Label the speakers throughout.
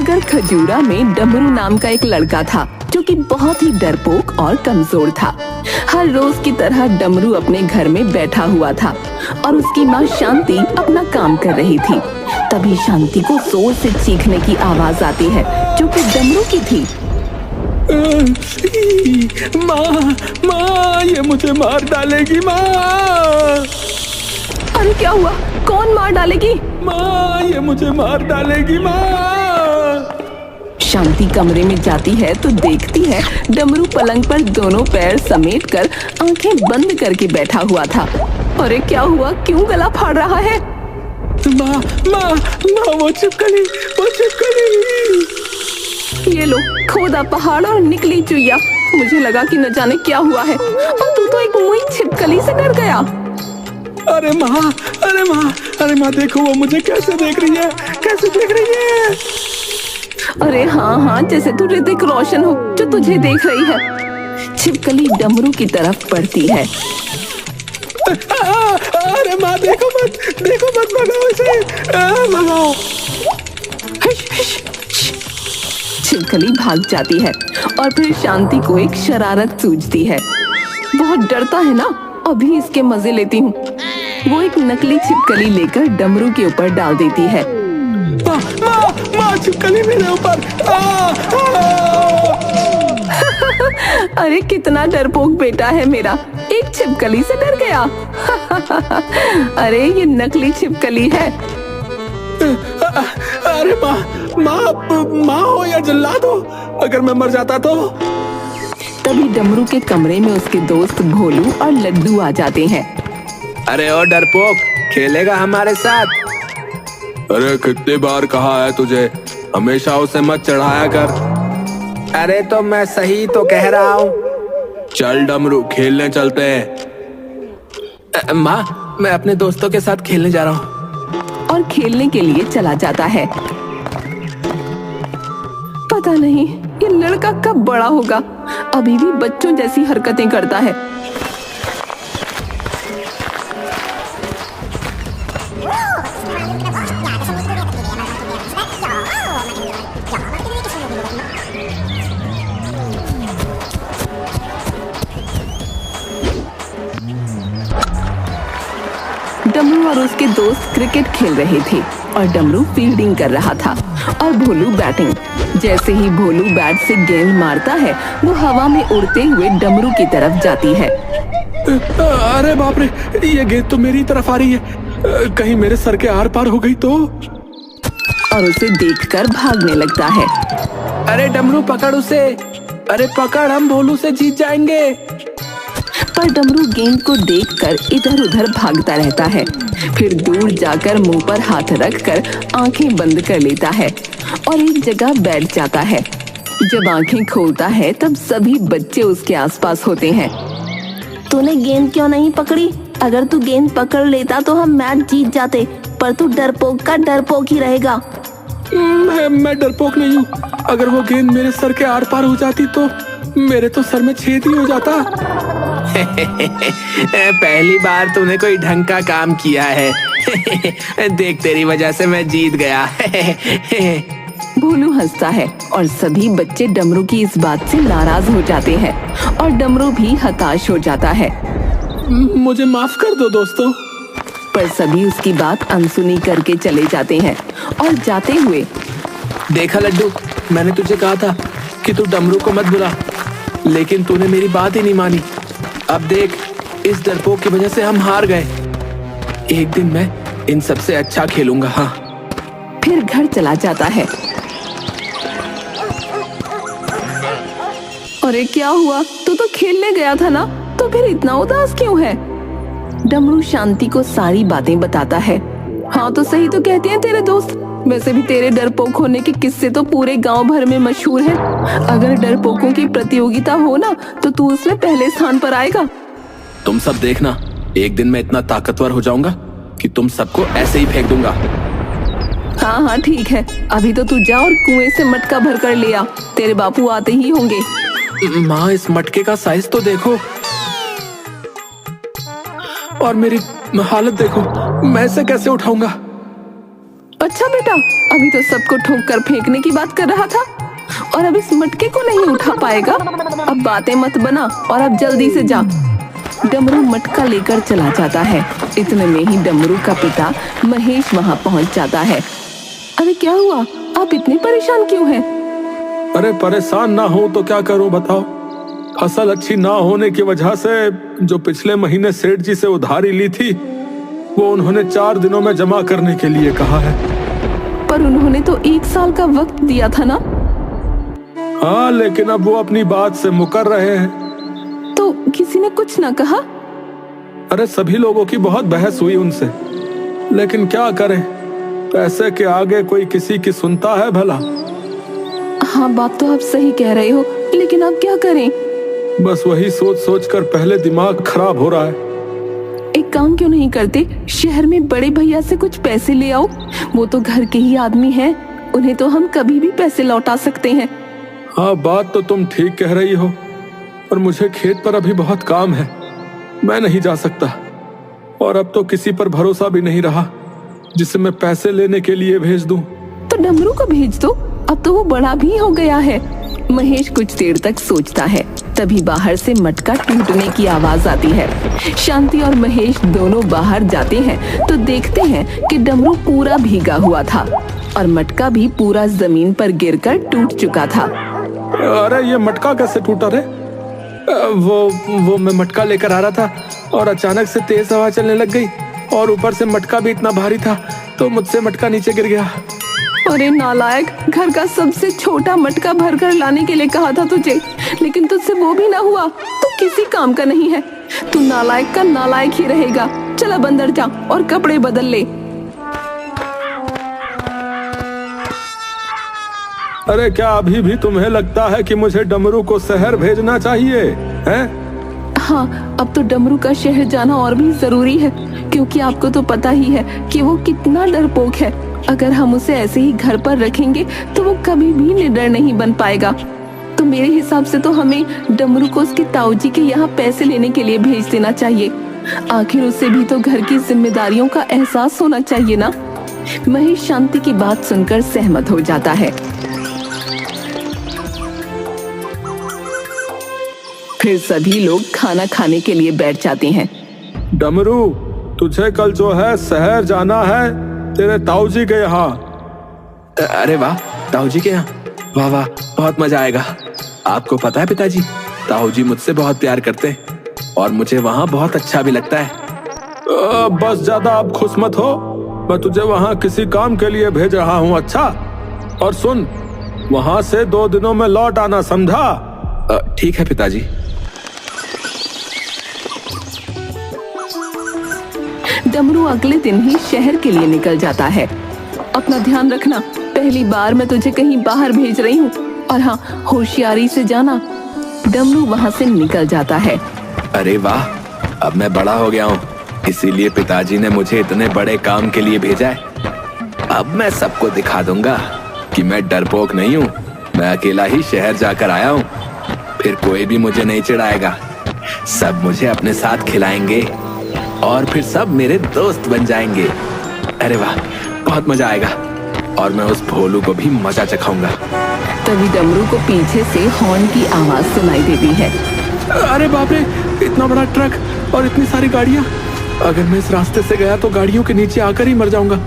Speaker 1: नगर खजूरा में डमरू नाम का एक लड़का था जो कि बहुत ही डरपोक और कमजोर था। हर रोज की तरह डमरू अपने घर में बैठा हुआ था और उसकी माँ शांति अपना काम कर रही थी। तभी शांति को जोर से चीखने की आवाज आती है जो कि डमरू की थी।
Speaker 2: माँ माँ, ये मुझे मार डालेगी माँ।
Speaker 1: अरे क्या हुआ? कौन मार डालेगी?
Speaker 2: माँ, ये मुझे मार डालेगी माँ।
Speaker 1: शांति कमरे में जाती है तो देखती है डमरू पलंग पर दोनों पैर समेटकर आंखें बंद करके बैठा हुआ था। अरे क्या हुआ? क्यों गला फाड़ रहा है?
Speaker 2: माँ माँ माँ, वो छिपकली।
Speaker 1: ये लो, खोदा पहाड़ और निकली चुईया। मुझे लगा कि न जाने क्या हुआ है और तू तो एक मुई छिपकली से डर गया।
Speaker 2: अरे माँ, देखो वो मुझे कैसे देख रही है।
Speaker 1: अरे हाँ, जैसे तू ऋतिक रोशन हो जो तुझे देख रही है। छिपकली डमरू की तरफ बढ़ती है।
Speaker 2: अरे माँ, देखो मत भगाओ इसे, भगाओ।
Speaker 1: छिपकली भाग जाती है और फिर शांति को एक शरारत सूझती है। बहुत डरता है ना, अभी इसके मजे लेती हूँ। वो एक नकली छिपकली लेकर डमरू के ऊपर डाल देती है।
Speaker 2: माँ, छिपकली मेरे ऊपर।
Speaker 1: अरे कितना डरपोक बेटा है मेरा, एक छिपकली से डर गया। अरे ये नकली छिपकली है।
Speaker 2: अरे माँ हो या जल्लाद हो, अगर मैं मर जाता तो।
Speaker 1: तभी डमरू के कमरे में उसके दोस्त भोलू और लड्डू आ जाते हैं।
Speaker 2: अरे ओ डरपोक, खेलेगा हमारे साथ? अरे कितनी बार कहा है तुझे, हमेशा उसे मत चढ़ाया कर। अरे तो मैं सही तो कह रहा हूँ। चल डमरू, खेलने चलते हैं। माँ, मैं अपने दोस्तों के साथ खेलने जा रहा हूँ।
Speaker 1: और खेलने के लिए चला जाता है। पता नहीं ये लड़का कब बड़ा होगा, अभी भी बच्चों जैसी हरकतें करता है। डमरू और उसके दोस्त क्रिकेट खेल रहे थे और डमरू फील्डिंग कर रहा था और भोलू बैटिंग। जैसे ही भोलू बैट से गेंद मारता है वो हवा में उड़ते हुए डमरू की तरफ जाती है।
Speaker 2: अरे बाप रे, ये गेंद तो मेरी तरफ आ रही है, कहीं मेरे सर के आर पार हो गई तो।
Speaker 1: और उसे देखकर भागने लगता है।
Speaker 2: अरे डमरू पकड़ उसे, अरे पकड़, हम भोलू से जीत जाएंगे।
Speaker 1: पर डमरू गेंद को देखकर इधर उधर भागता रहता है। फिर दूर जाकर मुंह पर हाथ रखकर आंखें बंद कर लेता है और एक जगह बैठ जाता है। जब आंखें खोलता है तब सभी बच्चे उसके आसपास होते हैं। तूने गेंद क्यों नहीं पकड़ी? अगर तू गेंद पकड़ लेता तो हम मैच जीत जाते, पर तू डरपोक का डरपोक ही रहेगा।
Speaker 2: मैं डरपोक नहीं हूँ, अगर वो गेंद मेरे सर के आर पार हो जाती तो मेरे तो सर में छेद ही हो जाता। पहली बार तूने कोई ढंग का काम किया है। देख, तेरी वजह से मैं जीत गया।
Speaker 1: भोलू हंसता है और सभी बच्चे डमरू की इस बात से नाराज हो जाते हैं और डमरू भी हताश हो जाता है।
Speaker 2: मुझे माफ कर दो दोस्तों।
Speaker 1: पर सभी उसकी बात अनसुनी करके चले जाते हैं और जाते हुए,
Speaker 2: देखा लड्डू, मैंने तुझे कहा था कि तू डमरू को मत बुला, लेकिन तूने मेरी बात ही नहीं मानी। अब देख, इस डरपोक की वजह से हम हार गए। एक दिन मैं इन सबसे अच्छा खेलूंगा। हाँ।
Speaker 1: फिर घर चला जाता है। अरे क्या हुआ? तू तो खेलने गया था ना, तो फिर इतना उदास क्यों है? डमरू शांति को सारी बातें बताता है। हाँ तो सही तो कहते हैं तेरे दोस्त, वैसे भी तेरे डरपोक होने के किस्से तो पूरे गांव भर में मशहूर हैं। अगर डरपोकों की प्रतियोगिता हो ना तो तू उसमें पहले स्थान पर आएगा।
Speaker 2: तुम सब देखना, एक दिन मैं इतना ताकतवर हो जाऊंगा कि तुम सबको ऐसे ही फेंक दूंगा।
Speaker 1: हाँ ठीक है, अभी तो तू जा और कुएं से मटका भर कर ले आ, तेरे बापू आते ही होंगे।
Speaker 2: माँ, इस मटके का साइज तो देखो और मेरी हालत देखो, मैं इसे कैसे उठाऊंगा?
Speaker 1: अच्छा बेटा, अभी तो सबको ठोक कर फेंकने की बात कर रहा था और अब इस मटके को नहीं उठा पाएगा। अब बातें मत बना और अब जल्दी से जा। डमरू मटका लेकर चला जाता है। इतने में ही डमरू का पिता महेश वहाँ पहुँच जाता है। अरे क्या हुआ, आप इतने परेशान क्यों हैं?
Speaker 2: अरे परेशान ना हो तो क्या करूं बताओ। फसल अच्छी ना होने की वजह से जो पिछले महीने सेठ जी से उधारी ली थी वो उन्होंने 4 दिनों में जमा करने के लिए कहा है।
Speaker 1: पर उन्होंने तो 1 साल का वक्त दिया था ना?
Speaker 2: हाँ, लेकिन अब वो अपनी बात से मुकर रहे हैं।
Speaker 1: तो किसी ने कुछ ना कहा?
Speaker 2: अरे सभी लोगों की बहुत बहस हुई उनसे, लेकिन क्या करें, पैसे के आगे कोई किसी की सुनता है भला।
Speaker 1: हाँ, बात तो आप सही कह रहे हो, लेकिन अब क्या करें?
Speaker 2: बस वही सोच सोच कर पहले दिमाग खराब हो रहा है।
Speaker 1: एक काम क्यों नहीं करते, शहर में बड़े भैया से कुछ पैसे ले आओ। वो तो घर के ही आदमी हैं, उन्हें तो हम कभी भी पैसे लौटा सकते हैं।
Speaker 2: हाँ, बात तो तुम ठीक कह रही हो, पर मुझे खेत पर अभी बहुत काम है, मैं नहीं जा सकता। और अब तो किसी पर भरोसा भी नहीं रहा जिसे मैं पैसे लेने के लिए भेज दूं।
Speaker 1: तो डमरू को भेज दो, अब तो वो बड़ा भी हो गया है। महेश कुछ देर तक सोचता है, तभी बाहर से मटका टूटने की आवाज आती है। शांति और महेश दोनों बाहर जाते हैं तो देखते हैं कि डमरू पूरा भीगा हुआ था और मटका भी पूरा जमीन पर गिरकर टूट चुका था।
Speaker 2: अरे ये मटका कैसे टूटा रे? वो मैं मटका लेकर आ रहा था और अचानक से तेज हवा चलने लग गई और ऊपर से मटका भी इतना भारी था तो मुझसे मटका नीचे गिर गया।
Speaker 1: अरे नालायक, घर का सबसे छोटा मटका भरकर लाने के लिए कहा था तुझे, लेकिन तुझसे वो भी ना हुआ तो किसी काम का नहीं है। तू नालायक का नालायक ही रहेगा। चल अब अंदर जा और कपड़े बदल ले।
Speaker 2: अरे क्या अभी भी तुम्हें लगता है कि मुझे डमरू को शहर भेजना चाहिए हैं?
Speaker 1: हाँ, अब तो डमरू का शहर जाना और भी जरूरी है, क्योंकि आपको तो पता ही है कि वो कितना डरपोक है। अगर हम उसे ऐसे ही घर पर रखेंगे तो वो कभी भी निडर नहीं बन पाएगा। तो मेरे हिसाब से तो हमें डमरू को उसके ताऊजी के यहाँ पैसे लेने के लिए भेज देना चाहिए। आखिर उसे भी तो घर की जिम्मेदारियों का एहसास होना चाहिए ना। महेश शांति की बात सुनकर सहमत हो जाता है। फिर सभी लोग खाना खाने के लिए बैठ जाते हैं।
Speaker 2: डमरू, तुझे कल जो है शहर जाना है तेरे ताऊजी के यहाँ। अरे वाह, ताऊजी के यहाँ? वाह वाह, बहुत मजा आएगा। आपको पता है पिताजी, ताऊजी मुझसे बहुत प्यार करते हैं और मुझे वहाँ बहुत अच्छा भी लगता है। बस ज्यादा अब खुश मत हो, मैं तुझे वहाँ किसी काम के लिए भेज रहा हूँ। अच्छा, और सुन, वहाँ से 2 दिनों में लौट आना, समझा? ठीक है पिताजी।
Speaker 1: डमरू अगले दिन ही शहर के लिए निकल जाता है। अपना ध्यान रखना, पहली बार मैं तुझे कहीं बाहर भेज रही हूँ, और हाँ, होशियारी से जाना। डमरू वहाँ से निकल जाता है।
Speaker 2: अरे वाह, अब मैं बड़ा हो गया हूँ, इसीलिए पिताजी ने मुझे इतने बड़े काम के लिए भेजा है। अब मैं सबको दिखा दूंगा कि मैं डरपोक नहीं हूँ, मैं अकेला ही शहर जाकर आया हूँ। फिर कोई भी मुझे नहीं चिढ़ाएगा, सब मुझे अपने साथ खिलाएंगे और फिर सब मेरे दोस्त बन जाएंगे। अरे वाह, बहुत मजा आएगा और मैं उस भोलू को भी मजा चखाऊंगा।
Speaker 1: तभी डमरू को पीछे से हॉर्न की आवाज सुनाई देती है।
Speaker 2: अरे बाप रे, इतना बड़ा ट्रक और इतनी सारी गाड़ियाँ। अगर मैं इस रास्ते से गया तो गाड़ियों के नीचे आकर ही मर जाऊंगा।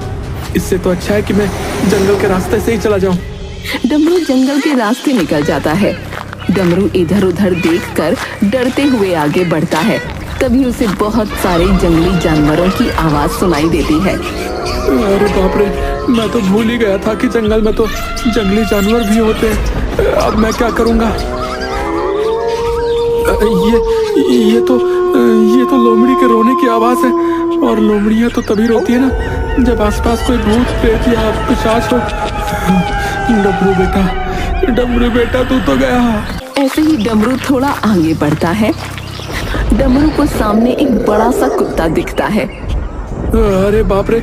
Speaker 2: इससे तो अच्छा है कि मैं जंगल के रास्ते से ही चला जाऊं।
Speaker 1: डमरू जंगल के रास्ते निकल जाता है। डमरू इधर उधर देखकर डरते हुए आगे बढ़ता है। तभी उसे बहुत सारे जंगली जानवरों की आवाज सुनाई देती है।
Speaker 2: अरे बाप रे, मैं तो भूल ही गया था कि जंगल में तो जंगली जानवर भी होते हैं। अब मैं क्या करूंगा? ये तो लोमड़ी के रोने की आवाज है, और लोमड़ियां तो तभी रोती है ना जब आसपास कोई भूत प्रेत या पिशाच हो। डमरू बेटा तू तो गया।
Speaker 1: ऐसे ही डमरू थोड़ा आगे बढ़ता है। डमरू को सामने एक बड़ा सा कुत्ता दिखता है।
Speaker 2: अरे बाप रे,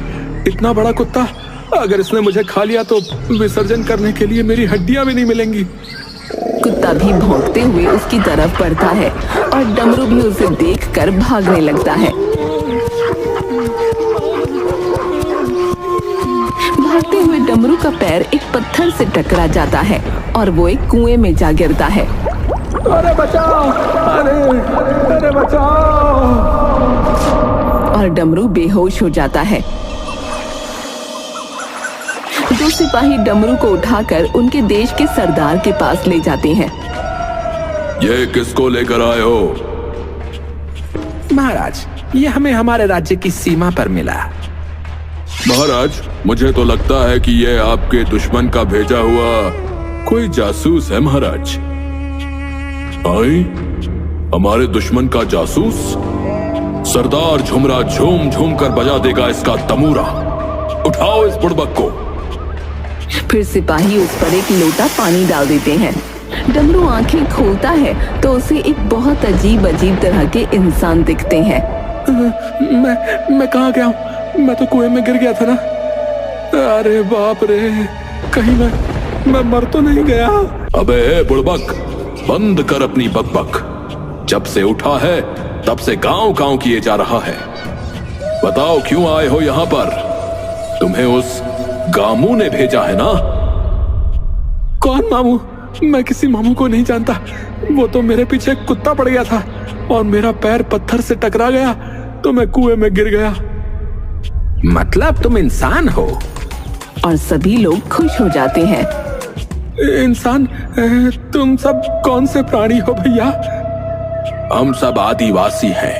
Speaker 2: इतना बड़ा कुत्ता! अगर इसने मुझे खा लिया तो विसर्जन करने के लिए मेरी हड्डियां भी नहीं मिलेंगी।
Speaker 1: कुत्ता भी भौंकते हुए उसकी तरफ बढ़ता है और डमरू भी उसे देखकर भागने लगता है। भागते डमरू का पैर एक पत्थर से टकरा जाता है और वो एक कुएं में जा गिरता है।
Speaker 2: अरे बचाओ! अरे बचाओ!
Speaker 1: और डमरू बेहोश हो जाता है। दो सिपाही डमरू को उठाकर उनके देश के सरदार के पास ले जाते हैं।
Speaker 2: ये किसको लेकर आए हो?
Speaker 3: महाराज, ये हमें हमारे राज्य की सीमा पर मिला।
Speaker 2: महाराज, मुझे तो लगता है कि ये आपके दुश्मन का भेजा हुआ कोई जासूस है। महाराज, आई हमारे दुश्मन का जासूस? सरदार झुमरा झूम झूम कर बजा देगा इसका तमूरा। उठाओ इस बुड़बक को।
Speaker 1: फिर सिपाही उस पर एक लोटा पानी डाल देते हैं। डमरू आंखें खोलता है तो उसे एक बहुत अजीब तरह के इंसान दिखते हैं।
Speaker 2: मैं कहाँ गया हूँ? मैं तो कुएं में गिर गया था ना। अरे बाप रे, कहीं मैं मर तो नहीं गया? अबे बुड़बक, बंद कर अपनी बकबक। जब से उठा है तब से गांव किए जा रहा है। बताओ क्यों आए हो यहाँ पर? तुम्हें उस गामू ने भेजा है ना? कौन मामू? मैं किसी मामू को नहीं जानता। वो तो मेरे पीछे कुत्ता पड़ गया था और मेरा पैर पत्थर से टकरा गया तो मैं कुएं में गिर गया।
Speaker 3: मतलब तुम इंसान हो?
Speaker 1: और सभी लोग खुश हो जाते हैं।
Speaker 2: इंसान? तुम सब कौन से प्राणी हो भैया? हम सब आदिवासी हैं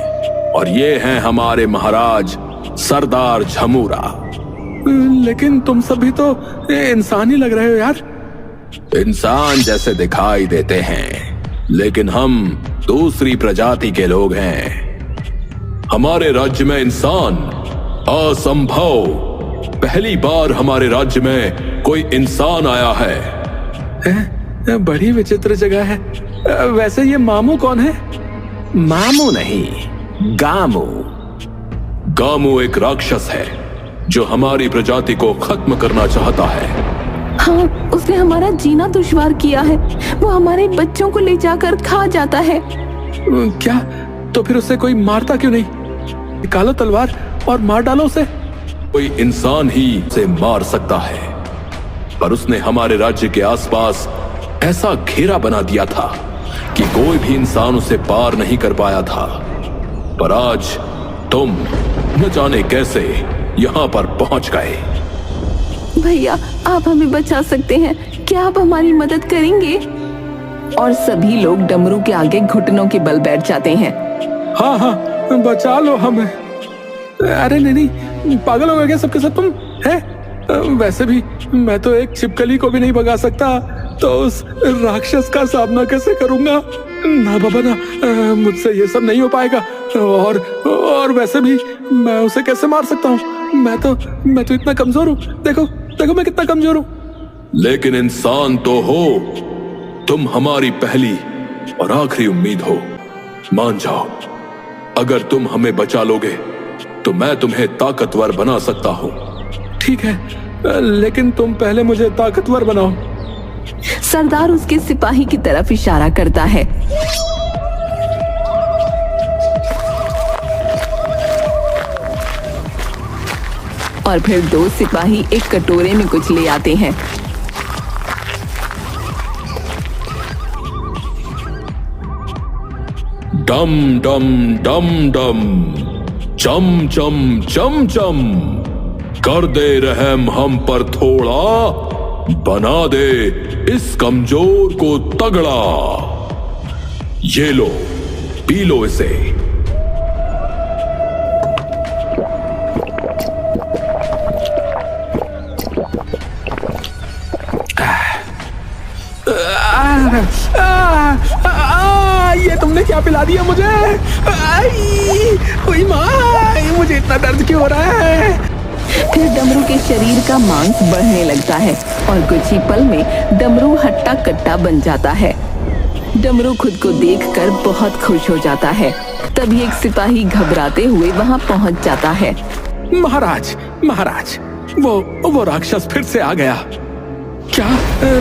Speaker 2: और ये हैं हमारे महाराज सरदार झमूरा। लेकिन तुम सभी तो इंसान ही लग रहे हो यार। इंसान जैसे दिखाई देते हैं, लेकिन हम दूसरी प्रजाति के लोग हैं। हमारे राज्य में इंसान असंभव। पहली बार हमारे राज्य में कोई इंसान आया है। बड़ी विचित्र जगह है। वैसे ये मामू कौन है?
Speaker 3: मामू नहीं, गामू।
Speaker 2: गामू एक राक्षस है जो हमारी प्रजाति को खत्म करना चाहता है।
Speaker 1: हाँ, उसने हमारा जीना दुश्वार किया है। वो हमारे बच्चों को ले जाकर खा जाता है।
Speaker 2: क्या? तो फिर उसे कोई मारता क्यों नहीं? निकालो तलवार और मार डालो उसे। कोई इंसान ही उसे मार सकता है, पर उसने हमारे राज्य के आसपास ऐसा घेरा बना दिया था कि कोई भी इंसान उसे पार नहीं कर पाया था। पर आज तुम न जाने कैसे यहाँ पर पहुंच गए।
Speaker 1: भैया, आप हमें बचा सकते हैं। क्या आप हमारी मदद करेंगे? और सभी लोग डमरू के आगे घुटनों के बल बैठ जाते हैं।
Speaker 2: हाँ, बचा लो हमें। अरे नहीं, पागल हो गए क्या सबके सब तुम? है वैसे भी मैं तो एक छिपकली को भी नहीं भगा सकता, तो उस राक्षस का सामना कैसे करूंगा? ना बाबा ना, मुझसे ये सब नहीं हो पाएगा। और वैसे भी मैं उसे कैसे मार सकता हूँ? मैं तो इतना कमजोर हूँ। देखो मैं कितना कमजोर हूँ। लेकिन इंसान तो हो। तुम हमारी पहली और आखिरी उम्मीद हो। मान जाओ, अगर तुम हमें बचा लोगे तो मैं तुम्हें ताकतवर बना सकता हूँ। ठीक है, लेकिन तुम पहले मुझे ताकतवर बनाओ।
Speaker 1: सरदार उसके सिपाही की तरफ इशारा करता है। और फिर दो सिपाही एक कटोरे में कुछ ले आते हैं।
Speaker 2: डम डम डम डम, चम चम चम चम, कर दे रहम हम पर थोड़ा, बना दे इस कमजोर को तगड़ा। ये लो, पी लो इसे। ये तुमने क्या पिला दिया मुझे? ओए माँ, मुझे इतना दर्द क्यों हो रहा है?
Speaker 1: फिर डमरू के शरीर का मांस बढ़ने लगता है और कुछ ही पल में डमरू हट्टा कट्टा बन जाता है। डमरू खुद को देखकर बहुत खुश हो जाता है। तभी एक सिपाही घबराते हुए वहां पहुंच जाता है।
Speaker 2: महाराज, वो राक्षस फिर से आ गया। क्या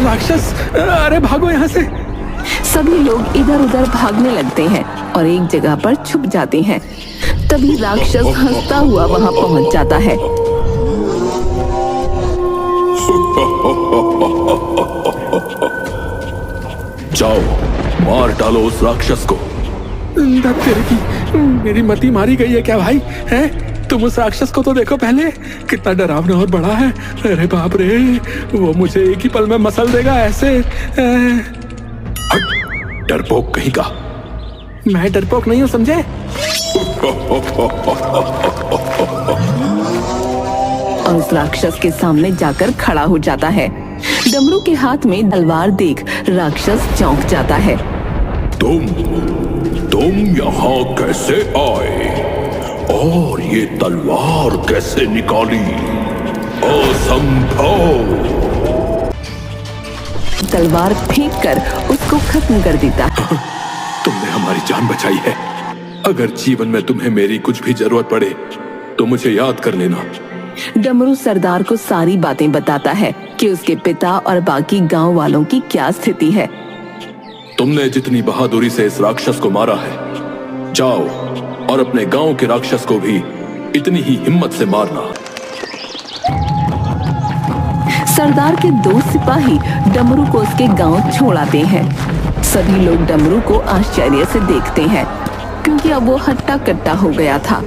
Speaker 2: राक्षस? अरे भागो यहाँ से।
Speaker 1: सभी लोग इधर उधर भागने लगते हैं और एक जगह पर छुप जाते हैं। तभी राक्षस हंसता हुआ वहां पहुंच जाता है।
Speaker 2: जाओ, मार डालो उस राक्षस को।
Speaker 3: तेरे की मेरी मति मारी गई है क्या भाई? हैं? तुम उस राक्षस को तो देखो पहले, कितना डरावना और बड़ा है। अरे बाप रे, वो मुझे एक ही पल में मसल देगा ऐसे।
Speaker 2: हट, डरपोक कहीं का।
Speaker 3: मैं डरपोक नहीं हूं, समझे?
Speaker 1: और उस राक्षस के सामने जाकर खड़ा हो जाता है। डमरू के हाथ में तलवार देख राक्षस चौंक जाता है।
Speaker 2: तुम यहाँ कैसे आए और ये तलवार कैसे निकाली? असंभव!
Speaker 1: तलवार फेंक कर उसको खत्म कर देता है।
Speaker 2: तुमने हमारी जान बचाई है। अगर जीवन में तुम्हें मेरी कुछ भी जरूरत पड़े तो मुझे याद कर लेना।
Speaker 1: डमरू सरदार को सारी बातें बताता है कि उसके पिता और बाकी गांव वालों की क्या स्थिति है।
Speaker 2: तुमने जितनी बहादुरी से इस राक्षस को मारा है, जाओ और अपने गांव के राक्षस को भी इतनी ही हिम्मत से मारना।
Speaker 1: सरदार के 2 सिपाही डमरू को उसके गांव छोड़ आते हैं। सभी लोग डमरू को आश्चर्य से देखते हैं क्योंकि अब वो हट्टा कट्टा हो गया था।